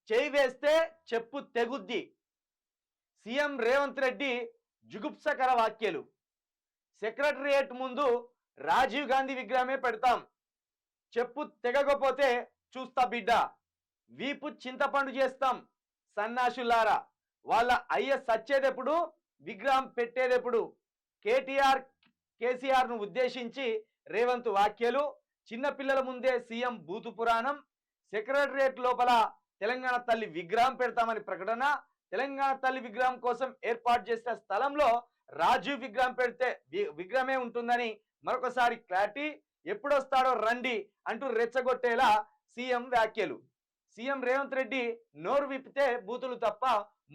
చేయి వేస్తే చెప్పు తెగుద్ది. సీఎం రేవంత్ రెడ్డి జుగుప్సకర వ్యాఖ్యలు. సెక్రటరియేట్ ముందు రాజీవ్ గాంధీ విగ్రహమే పెడతాం, చెప్పు తెగకపోతే చూస్తా బిడ్డ, వీపు చింతపండు చేస్తాం సన్నాసులారా. వాళ్ళ అయ్య సచ్చేదెప్పుడు, విగ్రహం పెట్టేదెప్పుడు? కేసీఆర్ ను ఉద్దేశించి రేవంత్ వ్యాఖ్యలు. చిన్నపిల్లల ముందే సీఎం బూతు పురాణం. సెక్రటరియేట్ లోపల తెలంగాణ తల్లి విగ్రహం పెడతామని ప్రకటన. తెలంగాణ తల్లి విగ్రహం కోసం ఏర్పాటు చేసిన స్థలంలో రాజీవ్ విగ్రహం పెడితే విగ్రహమే ఉంటుందని మరొకసారి క్లారిటీ. ఎప్పుడొస్తాడో రండి అంటూ రెచ్చగొట్టేలా సీఎం వ్యాఖ్యలు. సీఎం రేవంత్ రెడ్డి నోరు విప్పితే బూతులు తప్ప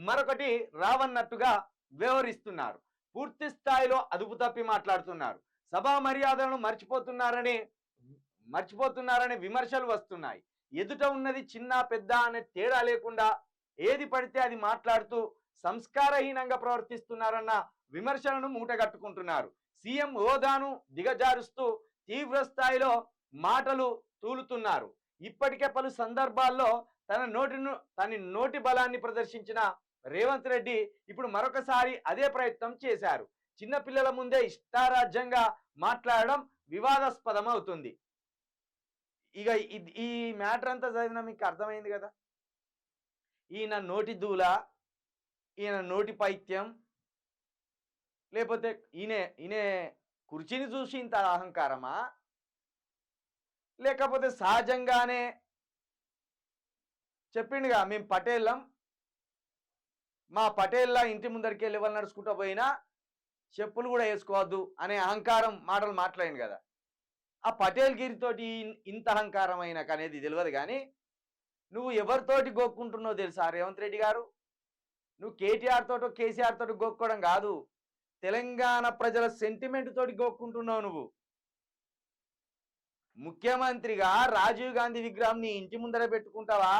మరొకటి రావన్నట్టుగా వ్యవహరిస్తున్నారు. పూర్తి స్థాయిలో అదుపు తప్పి మాట్లాడుతున్నారు. సభా మర్యాదలను మర్చిపోతున్నారనే విమర్శలు వస్తున్నాయి. ఎదుట ఉన్నది చిన్న పెద్ద అనే తేడా లేకుండా ఏది పడితే అది మాట్లాడుతూ సంస్కారహీనంగా ప్రవర్తిస్తున్నారన్న విమర్శలను మూటగట్టుకుంటున్నారు. సీఎం హోదాను దిగజారుస్తూ తీవ్ర స్థాయిలో మాటలు తూలుతున్నారు. ఇప్పటికే పలు సందర్భాల్లో తన నోటి బలాన్ని ప్రదర్శించిన రేవంత్ రెడ్డి ఇప్పుడు మరొకసారి అదే ప్రయత్నం చేశారు. చిన్నపిల్లల ముందే ఇష్టారాజ్యంగా మాట్లాడడం వివాదాస్పదం అవుతుంది. ఇక ఈ మ్యాటర్ అంతా చదివినా మీకు అర్థమైంది కదా. ఈయన నోటి దూల, ఈయన నోటి పైత్యం, లేకపోతే ఈయన కుర్చీని చూసి ఇంత అహంకారమా, లేకపోతే సహజంగానే చెప్పిండుగా మేము పటేళ్ళం, మా పటేళ్ళ ఇంటి ముందరికి వెళ్ళి ఎవరు నడుచుకుంటూ పోయినా చెప్పులు కూడా వేసుకోవద్దు అనే అహంకారం మాటలు మాట్లాడింది కదా. ఆ పటేల్ గిరితోటి ఇంత అహంకారం అయినాక అనేది తెలియదు. కానీ నువ్వు ఎవరితోటి గోక్కుంటున్నావు తెలుసా రేవంత్ రెడ్డి గారు? నువ్వు కేటీఆర్ తోటో కేసీఆర్ తోటి గోక్కోవడం కాదు, తెలంగాణ ప్రజల సెంటిమెంట్ తోటి గోక్కుంటున్నావు. నువ్వు ముఖ్యమంత్రిగా రాజీవ్ గాంధీ విగ్రహం నీ ఇంటి ముందర పెట్టుకుంటావా,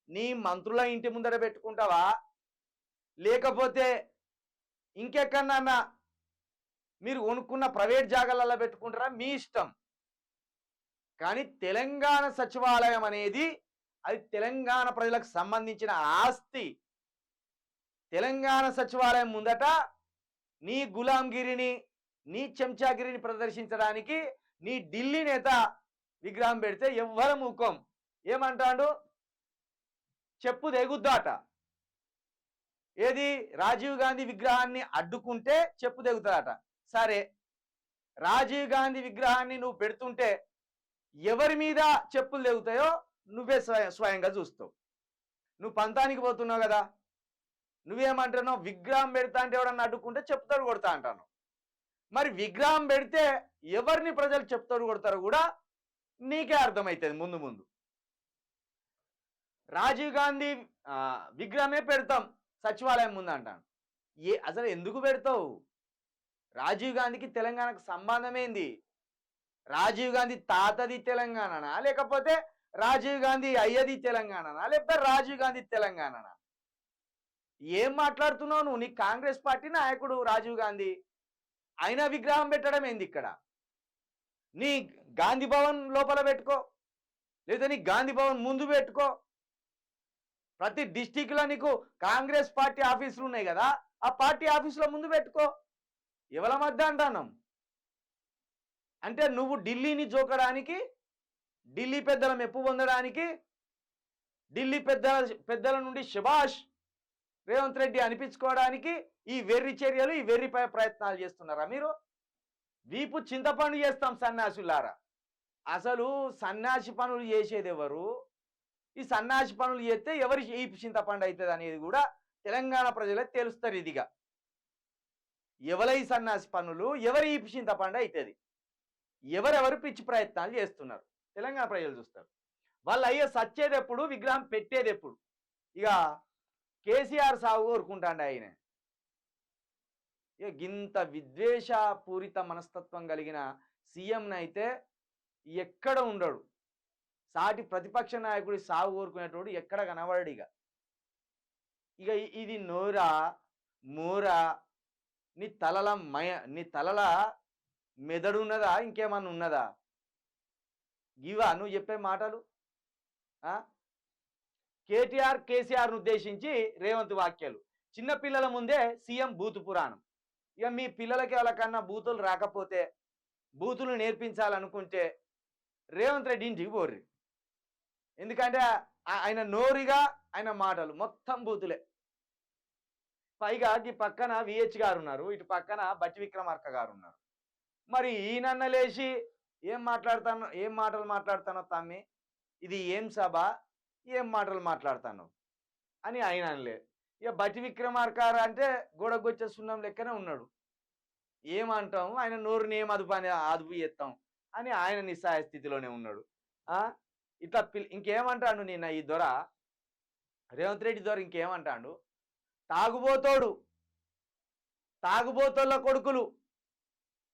నీ మంత్రుల ఇంటి ముందర పెట్టుకుంటావా, లేకపోతే ఇంకెక్కడన్నా మీరు కొనుక్కున్న ప్రైవేట్ జాగాలలో పెట్టుకుంటారా? మీ ఇష్టం. కానీ తెలంగాణ సచివాలయం అనేది అది తెలంగాణ ప్రజలకు సంబంధించిన ఆస్తి. తెలంగాణ సచివాలయం ముందట నీ గులాంగిరిని, నీ చెంచాగిరిని ప్రదర్శించడానికి నీ ఢిల్లీ నేత విగ్రహం పెడితే ఎవ్వర ముఖం ఏమంటాడు? చెప్పు తెగుద్దాట. ఏది? రాజీవ్ గాంధీ విగ్రహాన్ని అడ్డుకుంటే చెప్పు తెగుతాడట. సరే, రాజీవ్ గాంధీ విగ్రహాన్ని నువ్వు పెడుతుంటే ఎవరి మీద చెప్పులు తెగుతాయో నువ్వే స్వయంగా చూస్తావు. నువ్వు పంతానికి పోతున్నావు కదా. నువ్వేమంటున్నావు? విగ్రహం పెడతా అంటే ఎవడన్నా అడ్డుకుంటే చెప్తాడు కొడతా అంటాను. మరి విగ్రహం పెడితే ఎవరిని ప్రజలు చెప్తాడు కొడతారో కూడా నీకే అర్థమవుతుంది ముందు ముందు. రాజీవ్ గాంధీ విగ్రహమే పెడతాం సచివాలయం ముందు అంటాను. అసలు ఎందుకు పెడతావు? రాజీవ్ గాంధీకి తెలంగాణకు సంబంధం ఏంది? రాజీవ్ గాంధీ తాతది తెలంగాణనా, లేకపోతే రాజీవ్ గాంధీ అయ్యది తెలంగాణనా, లేకపోతే రాజీవ్ గాంధీ తెలంగాణనా? ఏం మాట్లాడుతున్నావు నువ్వు? నీ కాంగ్రెస్ పార్టీ నాయకుడు రాజీవ్ గాంధీ, ఆయన విగ్రహం పెట్టడం ఏంది ఇక్కడ? నీ గాంధీ భవన్ లోపల పెట్టుకో, లేదా నీ గాంధీ భవన్ ముందు పెట్టుకో. ప్రతి డిస్టిక్లో నీకు కాంగ్రెస్ పార్టీ ఆఫీసులు ఉన్నాయి కదా, ఆ పార్టీ ఆఫీసులో ముందు పెట్టుకో. ఎవరి మధ్య అంటాను అంటే నువ్వు ఢిల్లీని జోకడానికి, ఢిల్లీ పెద్దల మెప్పు పొందడానికి, ఢిల్లీ పెద్దల నుండి శభాష్ రేవంత్ రెడ్డి అనిపించుకోవడానికి ఈ వెర్రి చర్యలు, ఈ వెర్రి ప్రయత్నాలు చేస్తున్నారా మీరు? వీపు చింతపండు చేస్తాం సన్యాసులారా. అసలు సన్యాసి పనులు చేసేది ఎవరు? ఈ సన్యాసి పనులు చేస్తే ఎవరి వీపు చింతపండు అవుతుంది అనేది కూడా తెలంగాణ ప్రజలకు తెలుస్తారు. ఇదిగా ఎవరి సన్యాసి పనులు, ఎవరి వీపు చింతపండు అవుతుంది, ఎవరెవరు పిచ్చి ప్రయత్నాలు చేస్తున్నారు తెలంగాణ ప్రజలు చూస్తారు. వాళ్ళు అయ్యే సచ్చేది ఎప్పుడు, విగ్రహం పెట్టేది ఎప్పుడు? ఇక కేసీఆర్ సాగు కోరుకుంటాండి ఆయన. ఇక గింత విద్వేషపూరిత మనస్తత్వం కలిగిన సీఎంని అయితే ఎక్కడ ఉండడు. సాటి ప్రతిపక్ష నాయకుడి సాగు కోరుకునేటోడు ఎక్కడ కనబడడు. ఇక ఇది నోరా మోరా? నీ తలల మెదడు ఉన్నదా, ఇంకేమన్నా ఉన్నదా? ఇవా నువ్వు చెప్పే మాటలు? కేటీఆర్ కేసీఆర్ను ఉద్దేశించి రేవంత్ వాక్యాలు. చిన్న పిల్లల ముందే సీఎం బూతు పురాణం. ఇక మీ పిల్లలకి ఎవరికన్నా బూతులు రాకపోతే, బూతులు నేర్పించాలనుకుంటే రేవంత్ రెడ్డి ఇంటికి పోర్రి. ఎందుకంటే ఆయన నోరుగా ఆయన మాటలు మొత్తం బూతులే. పైగా ఈ పక్కన విహెచ్ గారు ఉన్నారు, ఇటు పక్కన బట్టి విక్రమార్క గారు ఉన్నారు. మరి ఈయనన్న లేచి ఏం మాటలు మాట్లాడుతానో తమ్మి, ఇది ఏం సభ, ఏం మాటలు మాట్లాడతాను అని ఆయన అనలే. ఇక బట్టి విక్రమార్క అంటే గోడకొచ్చే సున్నం లెక్కనే ఉన్నాడు. ఏమంటాం, ఆయన నోరుని ఏం అదుపు చేస్తాం అని ఆయన నిస్సహాయ స్థితిలోనే ఉన్నాడు. ఇట్లా ఇంకేమంటాడు నిన్న ఈ దొర రేవంత్ రెడ్డి దొర ఇంకేమంటాడు, తాగుబోతోళ్ళ కొడుకులు,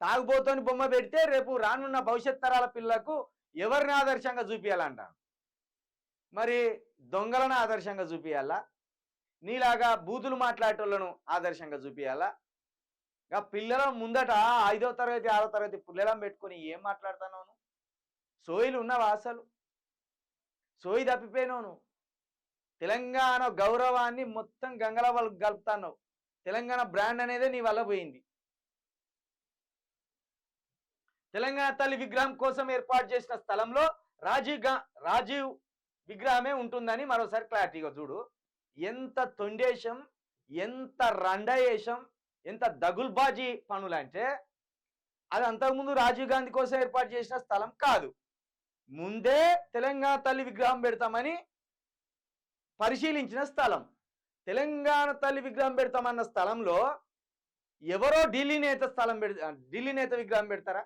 తాగుబోతోని బొమ్మ పెడితే రేపు రానున్న భవిష్యత్ తరాల పిల్లలకు ఎవరిని ఆదర్శంగా చూపించాలంటాను. మరి దొంగలను ఆదర్శంగా చూపించాలా, నీలాగా బూతులు మాట్లాడేటోళ్ళను ఆదర్శంగా చూపించాలా? ఇక పిల్లల ముందట 5వ తరగతి 6వ తరగతి పిల్లలను పెట్టుకొని ఏం మాట్లాడుతున్నావు? సోయిలు ఉన్నవా? అసలు సోయి తప్పిపోయినావు. తెలంగాణ గౌరవాన్ని మొత్తం గంగల వాళ్ళకు కలుపుతున్నావు. తెలంగాణ బ్రాండ్ అనేది నీ వల్ల పోయింది. తెలంగాణ తల్లి విగ్రహం కోసం ఏర్పాటు చేసిన స్థలంలో రాజీవ్ విగ్రహమే ఉంటుందని మరోసారి క్లారిటీగా చూడు. ఎంత తొండేశం, ఎంత రండయేశం, ఎంత దగుల్బాజీ పనులంటే అది అంతకుముందు రాజీవ్ గాంధీ కోసం ఏర్పాటు చేసిన స్థలం కాదు. ముందే తెలంగాణ తల్లి విగ్రహం పెడతామని పరిశీలించిన స్థలం. తెలంగాణ తల్లి విగ్రహం పెడతామన్న స్థలంలో ఎవరో ఢిల్లీ నేత విగ్రహం పెడతారా?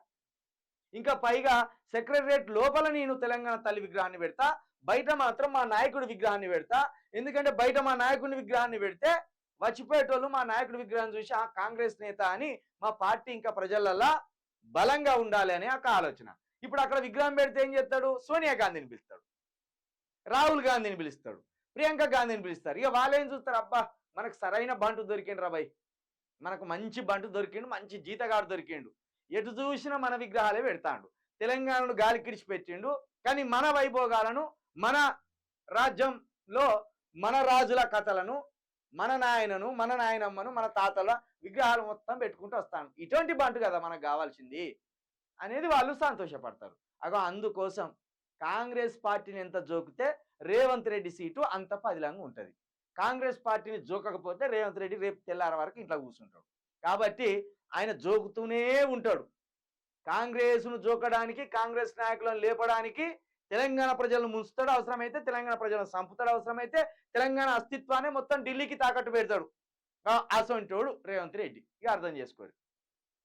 ఇంకా పైగా సెక్రటరియట్ లోపల నేను తెలంగాణ తల్లి విగ్రహాన్ని పెడతా, బయట మాత్రం మా నాయకుడి విగ్రహాన్ని పెడతా. ఎందుకంటే బయట మా నాయకుడి విగ్రహాన్ని పెడితే వచ్చిపోయేటోళ్ళు మా నాయకుడి విగ్రహం చూసి ఆ కాంగ్రెస్ నేత అని మా పార్టీ ఇంకా ప్రజలల్లా బలంగా ఉండాలి అనే ఒక ఆలోచన. ఇప్పుడు అక్కడ విగ్రహం పెడితే ఏం చేస్తాడు? సోనియా గాంధీని పిలుస్తాడు, రాహుల్ గాంధీని పిలుస్తాడు, ప్రియాంక గాంధీని పిలుస్తారు. ఇక వాళ్ళు ఏం చూస్తారు, అబ్బా మనకు సరైన బంటు దొరికిండు రా భయ్, మనకు మంచి బంటు దొరికిండు, మంచి జీతగాడు దొరికిండు, ఎటు చూసినా మన విగ్రహాలే పెడతాడు, తెలంగాణను గాలి కిడిచిపెట్టిండు. కానీ మన వైభోగాలను, మన రాజ్యంలో మన రాజుల కథలను, మన నాయనను, మన నాయనమ్మను, మన తాతల విగ్రహాలు మొత్తం పెట్టుకుంటూ వస్తాను. ఇటువంటి బంటు కదా మనకు కావాల్సింది అనేది వాళ్ళు సంతోషపడతారు. అందుకోసం కాంగ్రెస్ పార్టీని ఎంత జోకితే రేవంత్ రెడ్డి సీటు అంత పదిలంగా ఉంటుంది. కాంగ్రెస్ పార్టీని జోకకపోతే రేవంత్ రెడ్డి రేపు తెల్లార వరకు ఇంట్లో కూర్చుంటాడు. కాబట్టి ఆయన జోకుతూనే ఉంటాడు. కాంగ్రెస్ను జోకడానికి, కాంగ్రెస్ నాయకులను లేపడానికి తెలంగాణ ప్రజలను ముంచుతాడు. అవసరమైతే తెలంగాణ ప్రజలను చంపుతాడు. అవసరమైతే తెలంగాణ అస్తిత్వాన్ని మొత్తం ఢిల్లీకి తాకట్టు పెడతాడు. అసొంటోడు రేవంత్ రెడ్డి. ఇక అర్థం చేసుకోరు.